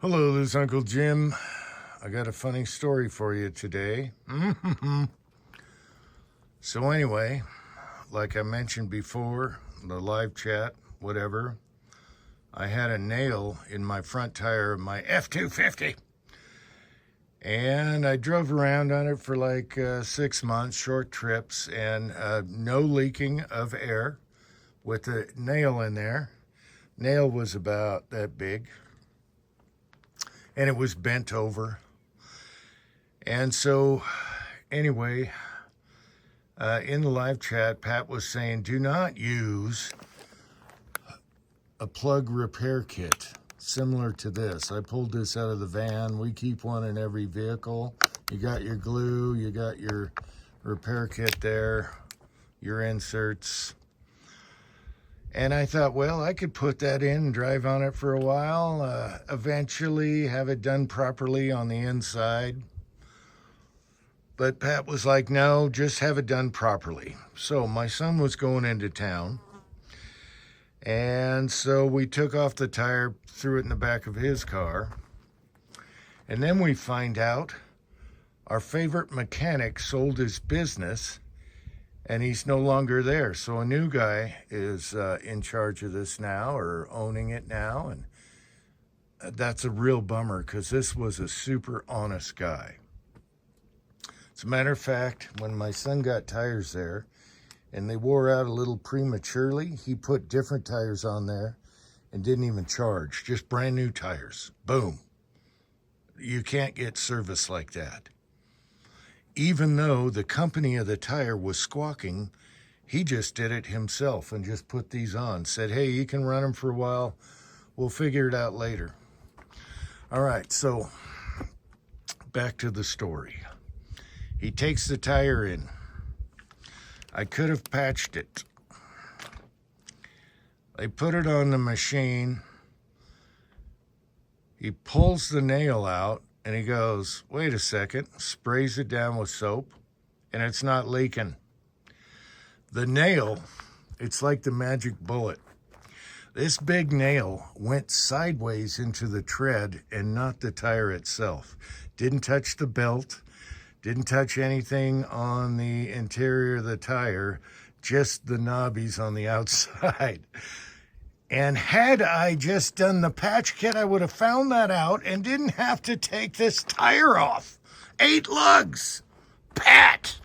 Hello, this is Uncle Jim. I got a funny story for you today. So anyway, like I mentioned before, the live chat, whatever, I had a nail in my front tire of my F-250. And I drove around on it for like 6 months, short trips, and no leaking of air with the nail in there. Nail was about that big. And it was bent over. And so, anyway, in the live chat, Pat was saying, do not use a plug repair kit similar to this. I pulled this out of the van. We keep one in every vehicle. You got your glue, you got your repair kit there, your inserts. And I thought, well, I could put that in and drive on it for a while, eventually have it done properly on the inside. But Pat was like, no, just have it done properly. So my son was going into town. And so we took off the tire, threw it in the back of his car. And then we find out our favorite mechanic sold his business and he's no longer there. So a new guy is in charge of this now, or owning it now. And that's a real bummer because this was a super honest guy. As a matter of fact, when my son got tires there and they wore out a little prematurely, he put different tires on there and didn't even charge, just brand new tires. Boom. You can't get service like that. Even though the company of the tire was squawking, he just did it himself and just put these on. Said, hey, you can run them for a while. We'll figure it out later. All right, so back to the story. He takes the tire in. I could have patched it. They put it on the machine. He pulls the nail out. And he goes, wait a second, sprays it down with soap, and it's not leaking. The nail, it's like the magic bullet. This big nail went sideways into the tread and not the tire itself. Didn't touch the belt, didn't touch anything on the interior of the tire, just the knobbies on the outside. And had I just done the patch kit, I would have found that out and didn't have to take this tire off. 8 lugs. Pat.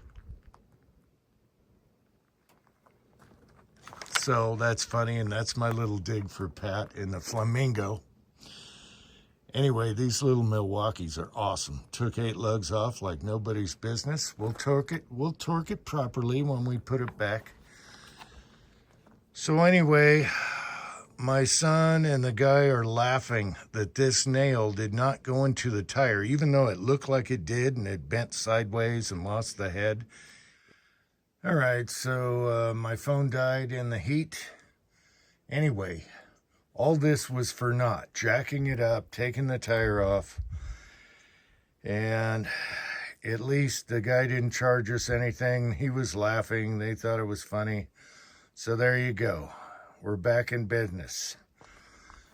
So that's funny, and that's my little dig for Pat in the Flamingo. Anyway, these little Milwaukees are awesome. Took 8 lugs off like nobody's business. We'll torque it properly when we put it back. So anyway, my son and the guy are laughing that this nail did not go into the tire, even though it looked like it did and it bent sideways and lost the head. All right, so my phone died in the heat. Anyway, all this was for naught. Jacking it up, taking the tire off, and at least the guy didn't charge us anything. He was laughing. They thought it was funny. So there you go. We're back in business.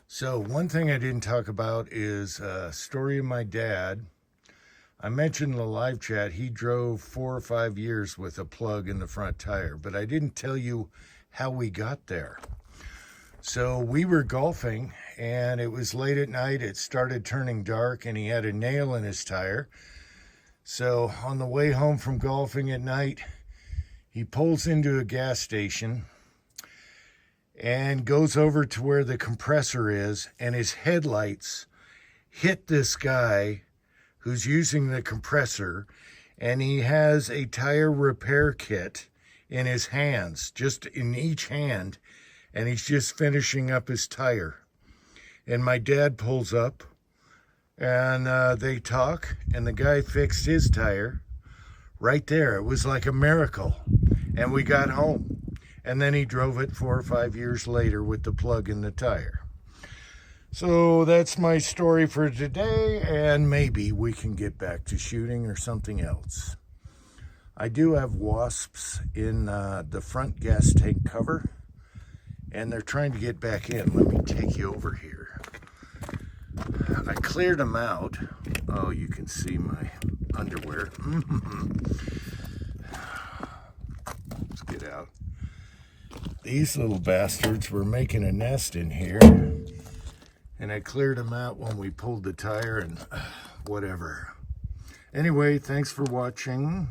So one thing I didn't talk about is a story of my dad. I mentioned in the live chat, he drove 4 or 5 years with a plug in the front tire, but I didn't tell you how we got there. So we were golfing and it was late at night. It started turning dark and he had a nail in his tire. So on the way home from golfing at night, he pulls into a gas station and goes over to where the compressor is, and his headlights hit this guy who's using the compressor, and he has a tire repair kit in his hands, just in each hand, and he's just finishing up his tire. And my dad pulls up, and they talk, and the guy fixed his tire right there. It was like a miracle, and we got home. And then he drove it 4 or 5 years later with the plug in the tire. So that's my story for today, and maybe we can get back to shooting or something else. I do have wasps in the front gas tank cover, and they're trying to get back in. Let me take you over here. I cleared them out. Oh, you can see my underwear. Let's get out. These little bastards were making a nest in here, and I cleared them out when we pulled the tire and whatever. Anyway, thanks for watching.